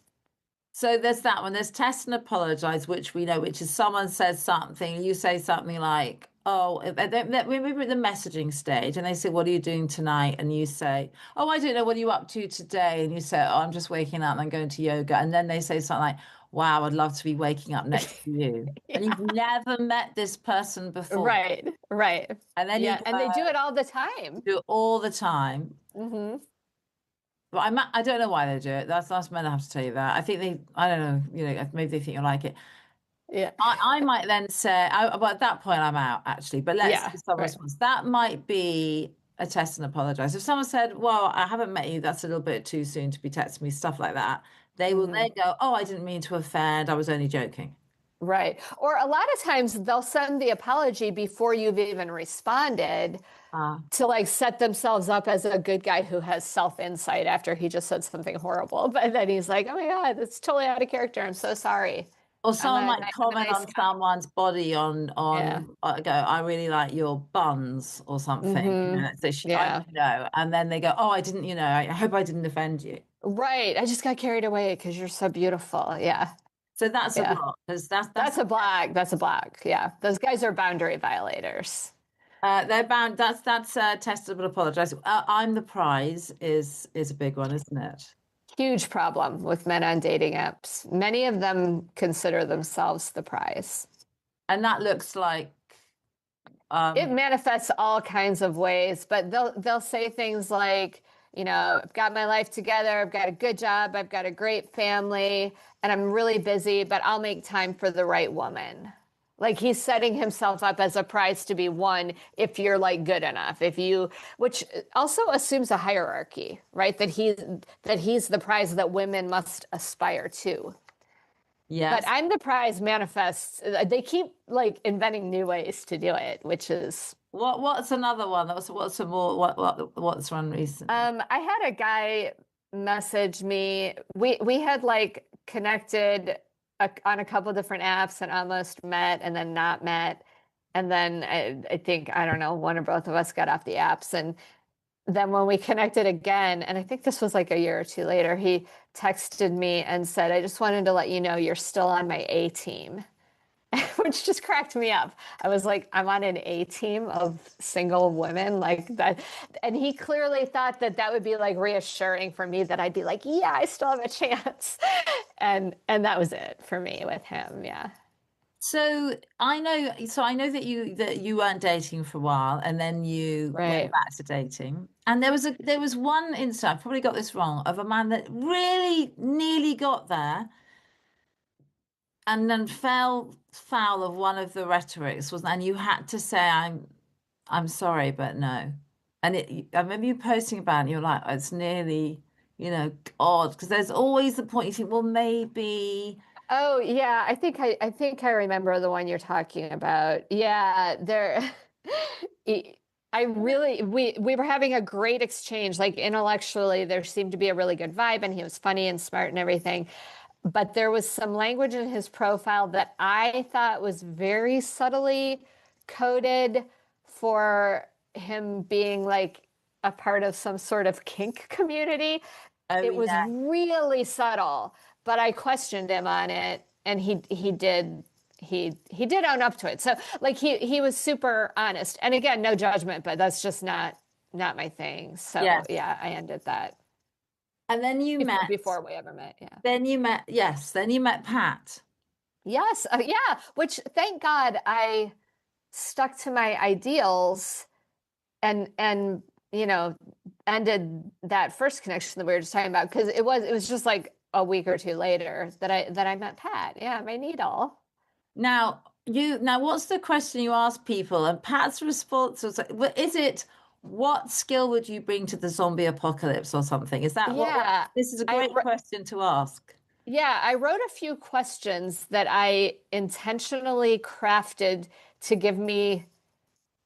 [SPEAKER 2] So there's that one. There's test and apologize, which we know, which is someone says something, you say something like, "Oh," we're at the messaging stage, and they say, "What are you doing tonight?" And you say, "Oh, I don't know. What are you up to today?" And you say, "Oh, I'm just waking up and I'm going to yoga." And then they say something like, "Wow, I'd love to be waking up next to you." And you've
[SPEAKER 1] Yeah,
[SPEAKER 2] never met this person before.
[SPEAKER 1] right, right.
[SPEAKER 2] And then you
[SPEAKER 1] Yeah,
[SPEAKER 2] go,
[SPEAKER 1] and they do it all the time.
[SPEAKER 2] do it all the time.
[SPEAKER 1] Hmm.
[SPEAKER 2] But I don't know why they do it. That's men. I have to tell you that. I think I don't know, maybe they think you like it.
[SPEAKER 1] Yeah,
[SPEAKER 2] I might then say, well, at that point, I'm out actually. But let's
[SPEAKER 1] yeah,
[SPEAKER 2] see some
[SPEAKER 1] right.
[SPEAKER 2] response. That might be a test and apologize. If someone said, "Well, I haven't met you, that's a little bit too soon to be texting me," stuff like that, they will
[SPEAKER 1] Hmm.
[SPEAKER 2] then go, "Oh, I didn't mean to offend. I was only joking."
[SPEAKER 1] Right. Or a lot of times they'll send the apology before you've even responded
[SPEAKER 2] Ah.
[SPEAKER 1] to like set themselves up as a good guy who has self-insight after he just said something horrible. But then he's like, "Oh my God, that's totally out of character. I'm so sorry.
[SPEAKER 2] Or someone might
[SPEAKER 1] I'm a
[SPEAKER 2] comment
[SPEAKER 1] nice
[SPEAKER 2] on
[SPEAKER 1] guy."
[SPEAKER 2] someone's body
[SPEAKER 1] Yeah.
[SPEAKER 2] go, "I really like your buns," or something.
[SPEAKER 1] Hmm.
[SPEAKER 2] So I
[SPEAKER 1] Yeah.
[SPEAKER 2] don't know, and then they go, "Oh, I didn't, I hope I didn't offend you."
[SPEAKER 1] Right. I just got carried away because you're so beautiful. Yeah.
[SPEAKER 2] So that's a
[SPEAKER 1] Yeah.
[SPEAKER 2] block, because that's
[SPEAKER 1] That's a block. That's a block. Yeah. Those guys are boundary violators.
[SPEAKER 2] they're bound. That's testable. Apologize. I'm the prize is a big one, isn't it?
[SPEAKER 1] Huge problem with men on dating apps. Many of them consider themselves the prize.
[SPEAKER 2] And that looks like
[SPEAKER 1] It
[SPEAKER 2] um
[SPEAKER 1] manifests all kinds of ways, but they'll say things like, "I've got my life together, I've got a good job, I've got a great family, and I'm really busy, but I'll make time for the right woman." Like he's setting himself up as a prize to be won if you're like good enough. Which also assumes a hierarchy, right? That he's the prize that women must aspire to. But
[SPEAKER 2] yes.
[SPEAKER 1] I'm the prize manifests. They keep like inventing new ways to do it, which is
[SPEAKER 2] What's another one? What's some more what's one recently?
[SPEAKER 1] I had a guy message me. We had like connected on a couple different apps and almost met and then not met. And then I think, I don't know, one or both of us got off the apps. And then when we connected again, and I think this was like a year or two later, he texted me and said, "I just wanted to let you know you're still on my A team." Which just cracked me up. I was like, I'm on an A team of single women like that. And he clearly thought that that would be like reassuring for me, that I'd be like, yeah, I still have a chance. And that was it for me with him. Yeah.
[SPEAKER 2] So I know that you weren't dating for a while, and then you went
[SPEAKER 1] Right.
[SPEAKER 2] back to dating. And there was one instance, I probably got this wrong, of a man that really nearly got there and then fell foul of one of the rhetorics, wasn't, and you had to say, I'm sorry, but no. And I remember you posting about it, and you're like, "Oh, it's nearly, odd, because there's always the point you think, well, maybe.
[SPEAKER 1] Oh yeah, I think I remember the one you're talking about. Yeah, there I really we were having a great exchange. Like intellectually, there seemed to be a really good vibe and he was funny and smart and everything. But there was some language in his profile that I thought was very subtly coded for him being like a part of some sort of kink community.
[SPEAKER 2] Oh,
[SPEAKER 1] It was
[SPEAKER 2] yeah.
[SPEAKER 1] really subtle, but I questioned him on it, and he did own up to it. So like he was super honest. And again, no judgment, but that's just not my thing. So
[SPEAKER 2] Yes.
[SPEAKER 1] yeah, I ended that
[SPEAKER 2] And then you met.
[SPEAKER 1] before we ever met. Yeah.
[SPEAKER 2] Then you met. Yes. Then you met Pat.
[SPEAKER 1] Yes. Yeah. Which thank God I stuck to my ideals and ended that first connection that we were just talking about, because it was just like a week or two later that I met Pat. Yeah, my needle.
[SPEAKER 2] Now what's the question you ask people? And Pat's response was, is it, what skill would you bring to the zombie apocalypse or something? Is that
[SPEAKER 1] Yeah.
[SPEAKER 2] This is a great question to ask.
[SPEAKER 1] Yeah, I wrote a few questions that I intentionally crafted to give me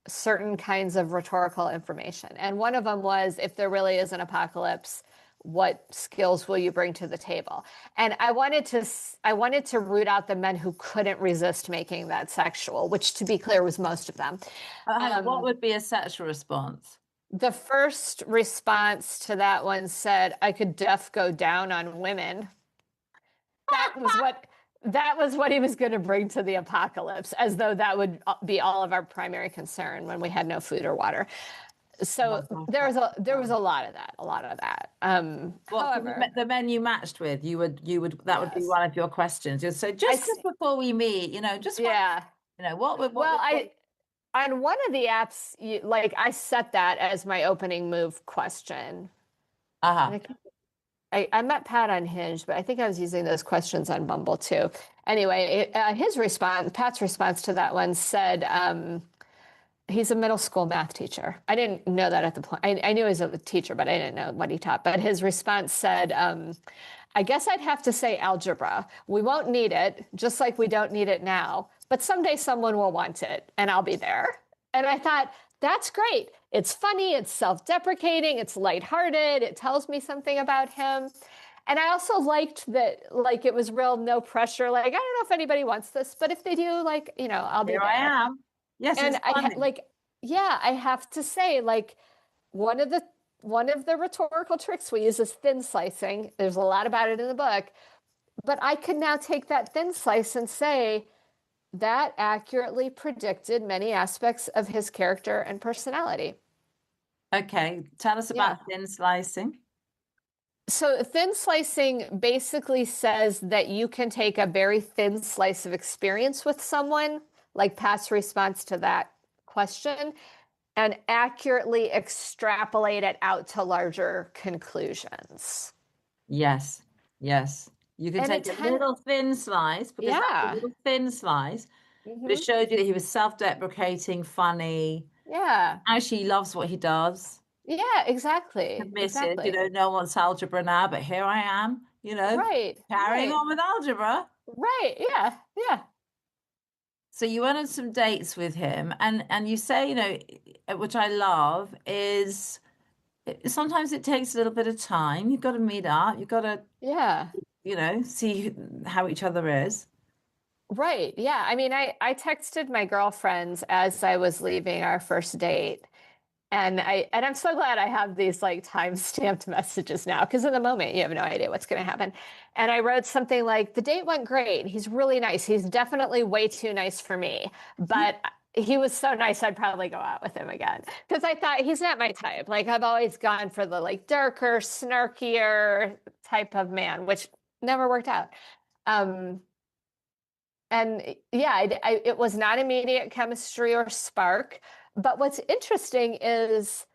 [SPEAKER 1] certain kinds of rhetorical information. And one of them was, if there really is an apocalypse, what skills will you bring to the table? And I wanted to root out the men who couldn't resist making that sexual, which, to be clear, was most of them.
[SPEAKER 2] What would be a sexual response?
[SPEAKER 1] The first response to that one said, I could def go down on women. That was what he was going to bring to the apocalypse, as though that would be all of our primary concern when we had no food or water. So there was a lot of that. However,
[SPEAKER 2] the men you matched with, you would that would be one of your questions. You'd say, just before we meet,
[SPEAKER 1] on one of the apps, I set that as my opening move question. I met Pat on Hinge, but I think I was using those questions on Bumble too. Anyway, Pat's response to that one said, he's a middle school math teacher. I didn't know that at the point. I knew he was a teacher, but I didn't know what he taught. But his response said, I guess I'd have to say algebra. We won't need it, just like we don't need it now. But someday someone will want it, and I'll be there. And I thought, that's great. It's funny, it's self-deprecating, it's lighthearted, it tells me something about him. And I also liked that, it was real no pressure. I don't know if anybody wants this, but if they do, I'll be there.
[SPEAKER 2] I am. Yes,
[SPEAKER 1] and I have to say, one of the rhetorical tricks we use is thin slicing. There's a lot about it in the book, but I can now take that thin slice and say that accurately predicted many aspects of his character and personality.
[SPEAKER 2] Okay, tell us about thin slicing.
[SPEAKER 1] So thin slicing basically says that you can take a very thin slice of experience with someone, like Pat's response to that question, and accurately extrapolate it out to larger conclusions.
[SPEAKER 2] Yes. You can take a little thin slice, because that's a little thin slice, but it showed you that he was self-deprecating, funny.
[SPEAKER 1] Yeah.
[SPEAKER 2] Actually, he loves what he does.
[SPEAKER 1] Yeah, exactly.
[SPEAKER 2] Admitted, no one wants algebra now, but here I am, carrying on with algebra.
[SPEAKER 1] Right, yeah.
[SPEAKER 2] So you went on some dates with him, and you say, which I love, is sometimes it takes a little bit of time. You've got to meet up. You've got to, see how each other is.
[SPEAKER 1] Right. Yeah. I mean, I texted my girlfriends as I was leaving our first date. And I'm so glad I have these time-stamped messages now, because in the moment you have no idea what's going to happen. And I wrote something like, the date went great. He's really nice. He's definitely way too nice for me, but he was so nice I'd probably go out with him again. Because I thought, he's not my type. I've always gone for the darker, snarkier type of man, which never worked out. And it was not immediate chemistry or spark. But what's interesting is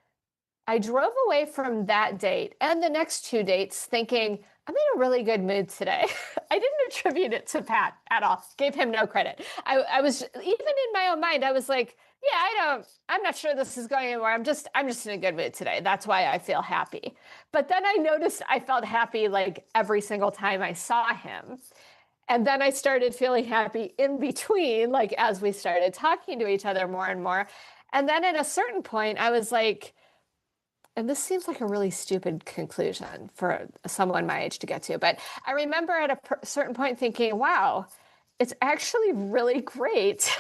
[SPEAKER 1] I drove away from that date and the next two dates thinking, I'm in a really good mood today. I didn't attribute it to Pat at all. Gave him no credit. I was, even in my own mind, I was like, I'm not sure this is going anywhere. I'm just in a good mood today. That's why I feel happy. But then I noticed I felt happy like every single time I saw him. And then I started feeling happy in between, like as we started talking to each other more and more. And then at a certain point, I was like, and this seems like a really stupid conclusion for someone my age to get to, but I remember at a certain point thinking, wow, it's actually really great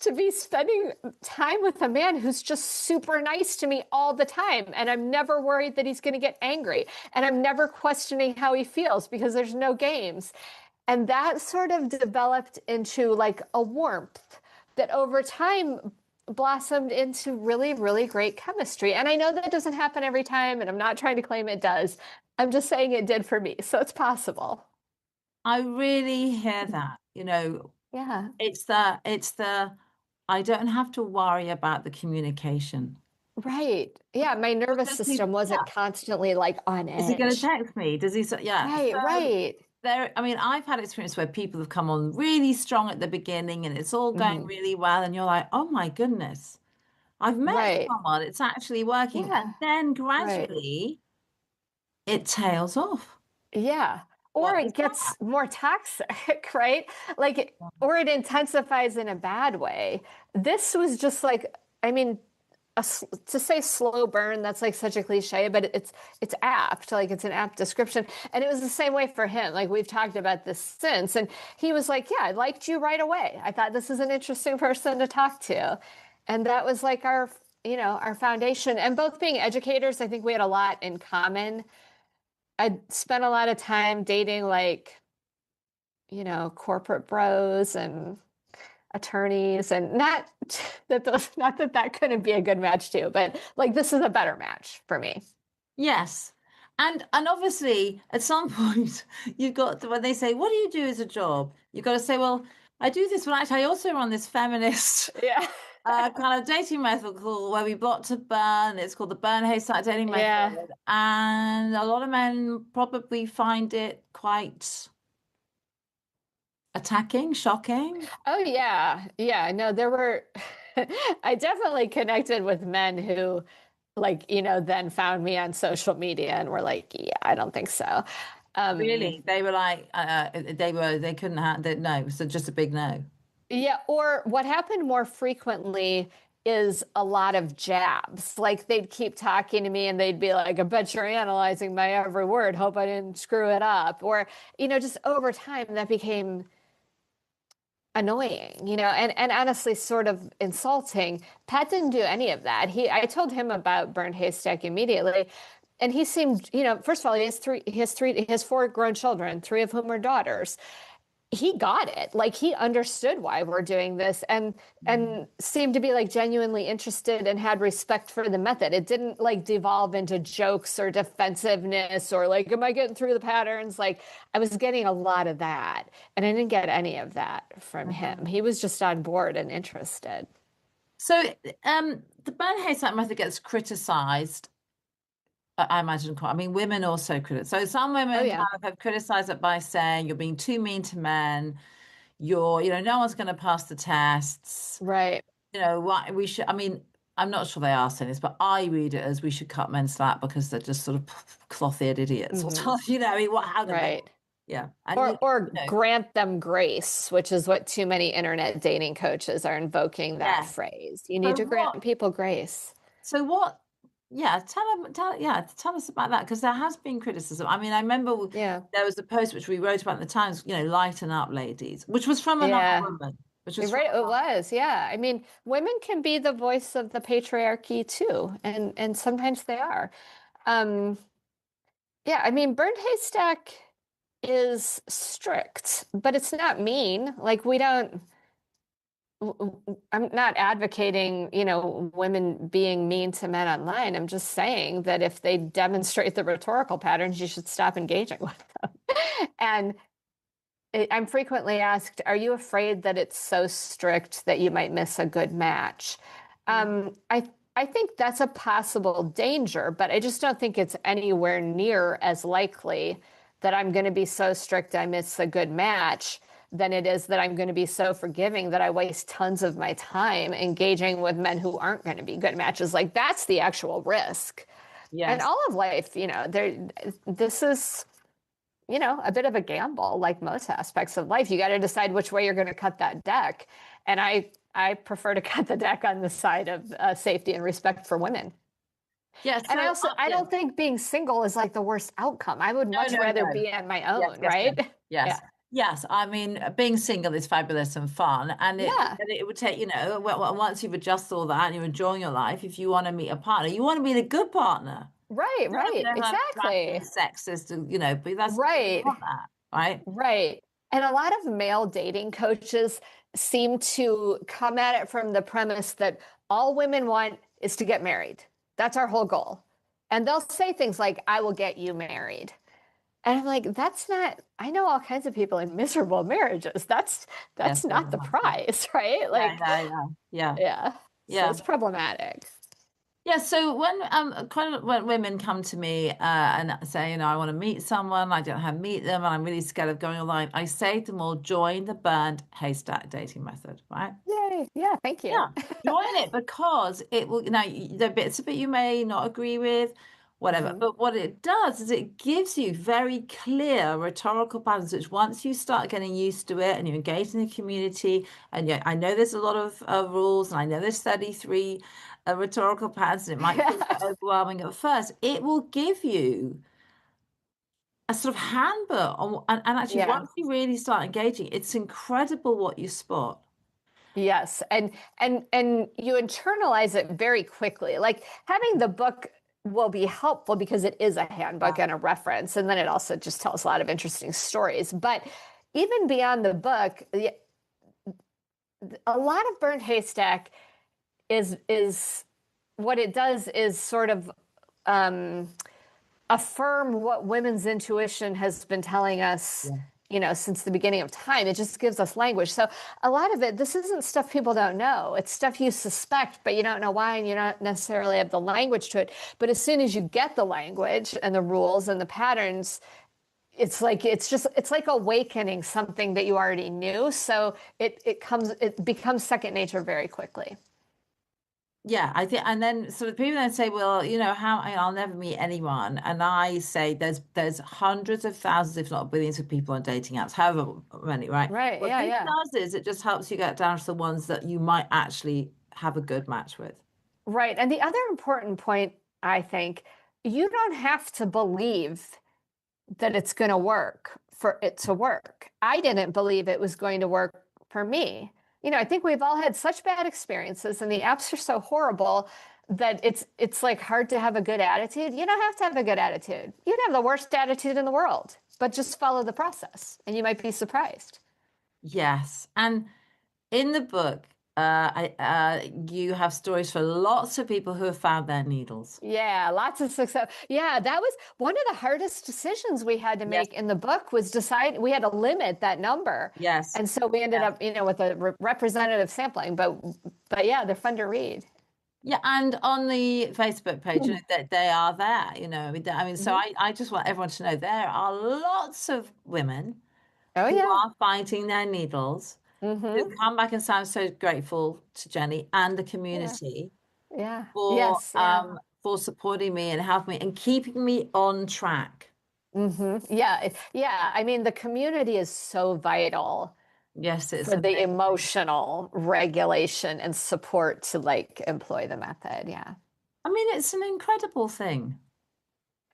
[SPEAKER 1] to be spending time with a man who's just super nice to me all the time. And I'm never worried that he's going to get angry. And I'm never questioning how he feels because there's no games. And that sort of developed into like a warmth that over time blossomed into really, really great chemistry. And I know that doesn't happen every time, and I'm not trying to claim it does. I'm just saying it did for me. So it's possible.
[SPEAKER 2] I really hear that.
[SPEAKER 1] Yeah.
[SPEAKER 2] It's the I don't have to worry about the communication.
[SPEAKER 1] Right. Yeah. My nervous system wasn't constantly like on
[SPEAKER 2] Is he going to
[SPEAKER 1] edge.
[SPEAKER 2] text me? Does he? Yeah.
[SPEAKER 1] Right. Right.
[SPEAKER 2] I mean, I've had experience where people have come on really strong at the beginning and it's all going really well. And you're like, oh my goodness, I've met
[SPEAKER 1] Right.
[SPEAKER 2] someone. It's actually working.
[SPEAKER 1] Yeah.
[SPEAKER 2] And then gradually it tails off.
[SPEAKER 1] Yeah. Or it gets more toxic, right? Like, or it intensifies in a bad way. This was just like, I mean, to say slow burn, that's like such a cliche, but it's apt. Like it's an apt description. And it was the same way for him. Like we've talked about this since. And he was like, yeah, I liked you right away. I thought this is an interesting person to talk to. And that was like our foundation. And both being educators, I think we had a lot in common. I spent a lot of time dating like, corporate bros and attorneys, and not that couldn't be a good match too, but like this is a better match for me.
[SPEAKER 2] Yes. And obviously at some point you've got to, when they say, what do you do as a job? You've got to say, well, I do this, but actually I also run this feminist kind of dating method called where we plot to burn. It's called the Burn the Haystack Dating Method.
[SPEAKER 1] Yeah.
[SPEAKER 2] And a lot of men probably find it quite attacking, shocking.
[SPEAKER 1] Oh yeah. Yeah. No, there were I definitely connected with men who like, then found me on social media and were like, yeah, I don't think so.
[SPEAKER 2] Really? They were like, they couldn't have, no, so just a big no.
[SPEAKER 1] Yeah, or what happened more frequently is a lot of jabs. Like they'd keep talking to me and they'd be like, I bet you're analyzing my every word. Hope I didn't screw it up. Or, just over time that became annoying, and honestly sort of insulting. Pat didn't do any of that. I told him about Burn Haystack immediately. And he seemed, first of all, he has four grown children, three of whom are daughters. He got it. Like he understood why we're doing this and seemed to be like genuinely interested and had respect for the method. It didn't like devolve into jokes or defensiveness or like, am I getting through the patterns? Like I was getting a lot of that and I didn't get any of that from him. He was just on board and interested.
[SPEAKER 2] So the Burn Haystack method gets criticized. I imagine quite. I mean, women also criticize. So some women kind of have criticized it by saying you're being too mean to men. No one's going to pass the tests.
[SPEAKER 1] Right.
[SPEAKER 2] What we should. I mean, I'm not sure they are saying this, but I read it as we should cut men slack because they're just sort of cloth-eared idiots.
[SPEAKER 1] Mm-hmm.
[SPEAKER 2] I mean, how can
[SPEAKER 1] right.
[SPEAKER 2] They? Yeah.
[SPEAKER 1] And or grant them grace, which is what too many internet dating coaches are invoking that phrase. You need to grant people grace.
[SPEAKER 2] So what? Yeah, tell us about that because there has been criticism. I mean, I remember there was a post which we wrote about in the Times, lighten up, ladies, which was from another woman. Which was
[SPEAKER 1] right. It was, yeah. I mean, women can be the voice of the patriarchy too, and sometimes they are. Yeah, I mean, Burn Haystack is strict, but it's not mean. Like I'm not advocating, women being mean to men online. I'm just saying that if they demonstrate the rhetorical patterns, you should stop engaging with them. And I'm frequently asked, are you afraid that it's so strict that you might miss a good match? I think that's a possible danger, but I just don't think it's anywhere near as likely that I'm going to be so strict I miss a good match than it is that I'm going to be so forgiving that I waste tons of my time engaging with men who aren't going to be good matches. Like, that's the actual risk. And all of life, this is, a bit of a gamble, like most aspects of life. You got to decide which way you're going to cut that deck. And I prefer to cut the deck on the side of safety and respect for women.
[SPEAKER 2] Yes.
[SPEAKER 1] And I don't think being single is like the worst outcome. I would much rather be on my own, right?
[SPEAKER 2] Yes. Yes. I mean, being single is fabulous and fun. And it would take, once you've adjusted all that and you're enjoying your life, if you want to meet a partner, you want to meet a good partner.
[SPEAKER 1] Right, exactly.
[SPEAKER 2] Sexist, but that's
[SPEAKER 1] right.
[SPEAKER 2] You want that, right?
[SPEAKER 1] Right. And a lot of male dating coaches seem to come at it from the premise that all women want is to get married. That's our whole goal. And they'll say things like, I will get you married. And I'm like, that's not, I know all kinds of people in miserable marriages. That's not the prize, right? Like, yeah. So it's problematic.
[SPEAKER 2] Yeah, so when women come to me and say, I want to meet someone, I don't know how to meet them, and I'm really scared of going online, I say to them all, join the Burn Haystack Dating Method, right?
[SPEAKER 1] Yay! Yeah, thank you.
[SPEAKER 2] Yeah, join it because it will. Now, there are bits of it you may not agree with, whatever. But what it does is it gives you very clear rhetorical patterns, which once you start getting used to it and you engage in the community, and I know there's a lot of rules, and I know there's 33 rhetorical patterns, and it might feel overwhelming at first, it will give you a sort of handbook on, and actually once you really start engaging, it's incredible what you spot.
[SPEAKER 1] Yes, and you internalize it very quickly. Like, having the book will be helpful because it is a handbook and a reference, and then it also just tells a lot of interesting stories. But even beyond the book, a lot of Burnt Haystack is what it does is sort of affirm what women's intuition has been telling us, since the beginning of time. It just gives us language. So a lot of it, this isn't stuff people don't know. It's stuff you suspect, but you don't know why, and you don't necessarily have the language to it. But as soon as you get the language and the rules and the patterns, it's like awakening something that you already knew. So it becomes second nature very quickly.
[SPEAKER 2] Yeah, I think, and then sort of people then say, well, I'll never meet anyone. And I say there's hundreds of thousands, if not billions of people on dating apps, however many, right?
[SPEAKER 1] Right,
[SPEAKER 2] what it does is it just helps you get down to the ones that you might actually have a good match with.
[SPEAKER 1] Right. And the other important point, I think, you don't have to believe that it's going to work for it to work. I didn't believe it was going to work for me. I think we've all had such bad experiences, and the apps are so horrible that it's like hard to have a good attitude. You don't have to have a good attitude. You can have the worst attitude in the world, but just follow the process, and you might be surprised.
[SPEAKER 2] Yes. And in the book, you have stories for lots of people who have found their needles.
[SPEAKER 1] Yeah, lots of success. Yeah, that was one of the hardest decisions we had to make in the book, was decide we had to limit that number.
[SPEAKER 2] Yes.
[SPEAKER 1] And so we ended up, with a representative sampling, but yeah, they're fun to read.
[SPEAKER 2] Yeah, and on the Facebook page, they are there, I mean, so I just want everyone to know there are lots of women who are finding their needles, who come back and say, I'm so grateful to Jennie and the community for supporting me and helping me and keeping me on track.
[SPEAKER 1] Yeah. I mean, the community is so vital.
[SPEAKER 2] Yes, it's
[SPEAKER 1] for the emotional regulation and support to employ the method. Yeah.
[SPEAKER 2] I mean, it's an incredible thing.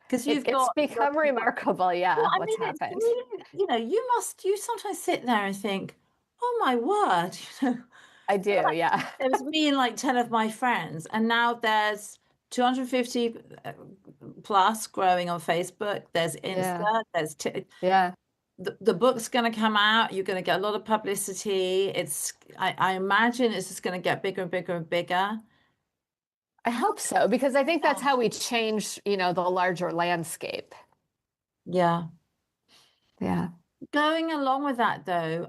[SPEAKER 2] Because it's
[SPEAKER 1] become remarkable, what's happened.
[SPEAKER 2] Really, you sometimes sit there and think, oh my word,
[SPEAKER 1] I do, yeah.
[SPEAKER 2] There was me and 10 of my friends, and now there's 250 plus growing on Facebook. There's Insta, there's the book's going to come out. You're going to get a lot of publicity. I imagine it's just going to get bigger and bigger and bigger.
[SPEAKER 1] I hope so, because I think that's how we change, the larger landscape.
[SPEAKER 2] Yeah.
[SPEAKER 1] Yeah.
[SPEAKER 2] Going along with that, though,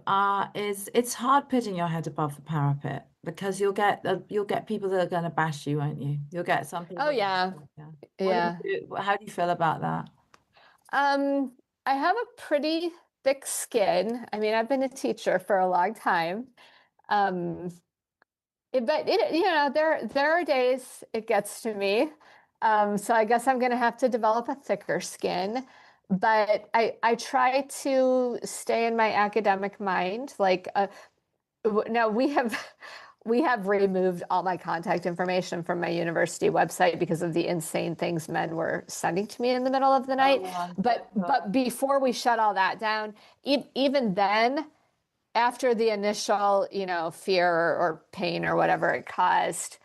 [SPEAKER 2] it's hard putting your head above the parapet, because you'll get people that are going to bash you, won't you? You'll get some people.
[SPEAKER 1] Oh yeah.
[SPEAKER 2] How do you feel about that?
[SPEAKER 1] I have a pretty thick skin. I mean, I've been a teacher for a long time. Um, there are days it gets to me. So I guess I'm going to have to develop a thicker skin. But I try to stay in my academic mind. Like, now we have removed all my contact information from my university website because of the insane things men were sending to me in the middle of the night. But before we shut all that down, even then, after the initial, fear or pain or whatever it caused,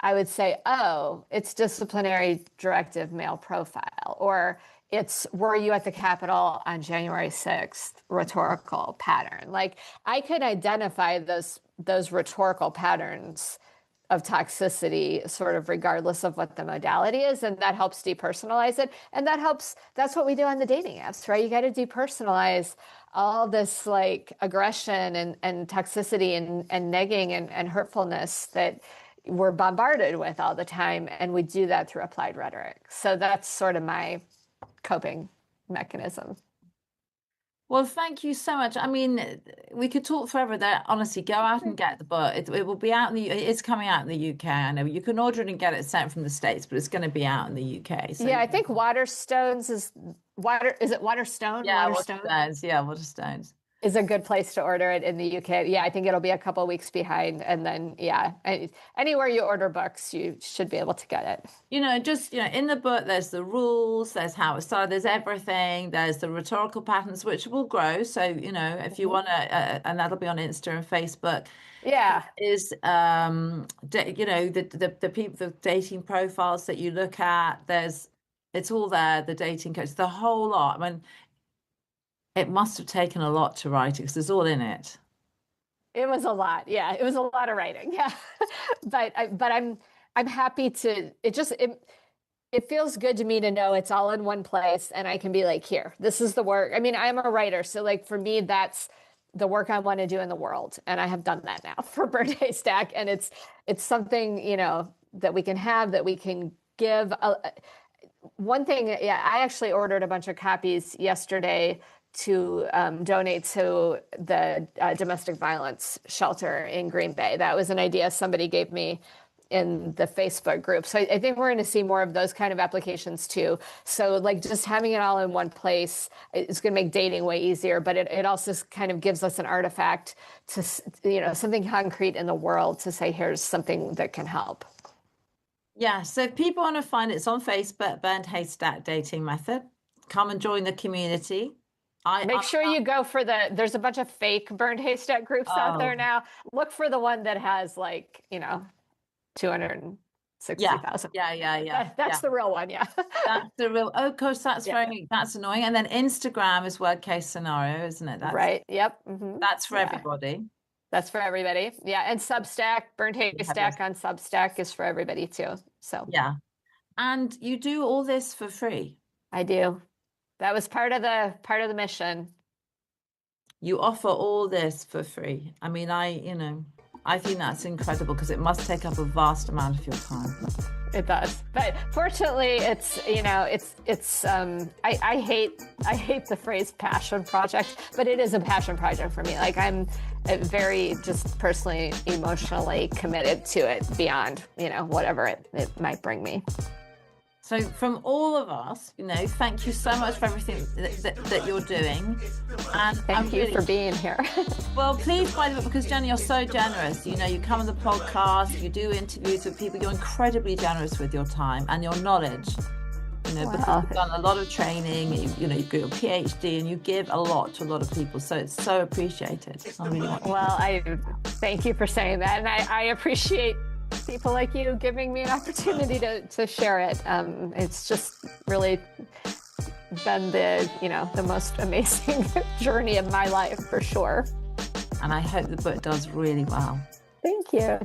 [SPEAKER 1] I would say, oh, it's disciplinary directive male profile, or it's were you at the Capitol on January 6th rhetorical pattern. Like, I could identify those rhetorical patterns of toxicity sort of regardless of what the modality is, and that helps depersonalize it. And that's what we do on the dating apps, right? You got to depersonalize all this like aggression and toxicity and negging and hurtfulness that we're bombarded with all the time, and we do that through applied rhetoric. So that's sort of my coping mechanism.
[SPEAKER 2] Well, thank you so much. I mean, we could talk forever there. Honestly, go out and get the book. It will be out it's coming out in the UK. I know you can order it and get it sent from the States, but it's going to be out in the UK. So
[SPEAKER 1] yeah, I think Waterstones is it Waterstone?
[SPEAKER 2] Yeah, Waterstones. Yeah, Waterstones
[SPEAKER 1] is a good place to order it in the UK. Yeah, I think it'll be a couple of weeks behind. And then, anywhere you order books, you should be able to get it.
[SPEAKER 2] In the book, there's the rules, there's how it started, there's everything, there's the rhetorical patterns, which will grow. So, if you want to, and that'll be on Insta and Facebook.
[SPEAKER 1] Yeah.
[SPEAKER 2] Is, the people, the dating profiles that you look at, it's all there, the dating coach, the whole lot. I mean, it must have taken a lot to write it because it's all in it.
[SPEAKER 1] It was a lot. Yeah, it was a lot of writing. Yeah, but I'm happy to. It feels good to me to know it's all in one place, and I can be like, here, this is the work. I mean, I'm a writer, so like for me, that's the work I want to do in the world, and I have done that now for Burn the Haystack, and it's something that we can have, that we can give. One thing, I actually ordered a bunch of copies yesterday to donate to the domestic violence shelter in Green Bay. That was an idea somebody gave me in the Facebook group. So I think we're going to see more of those kind of applications too. So like just having it all in one place is going to make dating way easier, but it also kind of gives us an artifact to, something concrete in the world to say, here's something that can help.
[SPEAKER 2] Yeah. So if people want to find it's on Facebook, Burn the Haystack Dating Method. Come and join the community.
[SPEAKER 1] Make sure you go for there's a bunch of fake Burned Haystack groups out there now. Look for the one that has 260,000.
[SPEAKER 2] Yeah.
[SPEAKER 1] That's the real one. Yeah.
[SPEAKER 2] That's the real. Oh, of course, that's that's annoying. And then Instagram is worst case scenario, isn't it? That's,
[SPEAKER 1] right. Yep. Mm-hmm.
[SPEAKER 2] That's for everybody.
[SPEAKER 1] That's for everybody. Yeah. And Substack, Burned Haystack on Substack is for everybody too. So
[SPEAKER 2] yeah. And you do all this for free.
[SPEAKER 1] I do. That was part of the mission.
[SPEAKER 2] You offer all this for free. I mean, I think that's incredible because it must take up a vast amount of your time.
[SPEAKER 1] It does. But fortunately, it's I hate the phrase passion project, but it is a passion project for me. Like I'm very just personally, emotionally committed to it beyond, whatever it might bring me.
[SPEAKER 2] So from all of us, thank you so much for everything that you're doing. And
[SPEAKER 1] thank you for being here.
[SPEAKER 2] Well, please, by the way, because Jennie, you're so generous. You come on the podcast, you do interviews with people. You're incredibly generous with your time and your knowledge. Because you've done a lot of training, you've got your PhD and you give a lot to a lot of people. So it's so appreciated.
[SPEAKER 1] I thank you for saying that. And I appreciate people like you giving me an opportunity to share it. It's just really been the most amazing journey of my life for sure.
[SPEAKER 2] And I hope the book does really well.
[SPEAKER 1] Thank you.